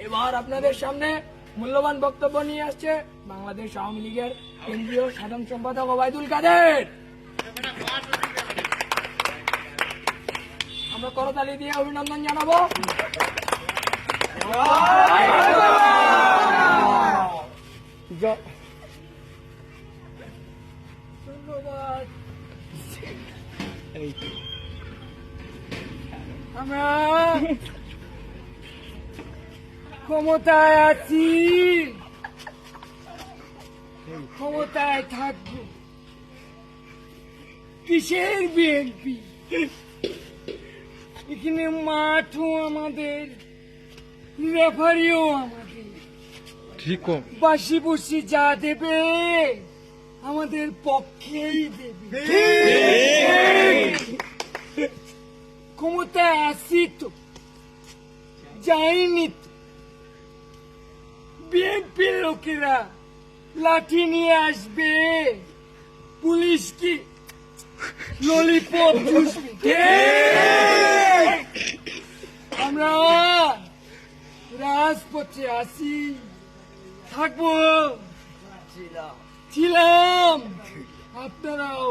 এবার আপনাদের সামনে মূল্যবান বক্তব্য নিয়ে আসছে বাংলাদেশ আওয়ামী লীগের কেন্দ্রীয় সাধারণ সম্পাদক ওবায়দুল কাদের। আমরা করতালি দিয়ে অভিনন্দন জানাবো। ধন্যবাদ। আমরা ক্ষমতায় আছি, ক্ষমতায় থাকবো। কিসের বিএনপি? এখানে মাঠও আমাদের, রেফারিও আমাদের। বাসি বুসি যা দেবে আমাদের পক্ষেই দেবে। ক্ষমতায় আসি তো, যাইনি তো। বিএনপির লোকেরা লাঠি নিয়ে আসবে, পুলিশ কি ললিপপ চুষবে। আমরা রাজপথে আসি, থাকবো, ছিলাম, আপনারাও।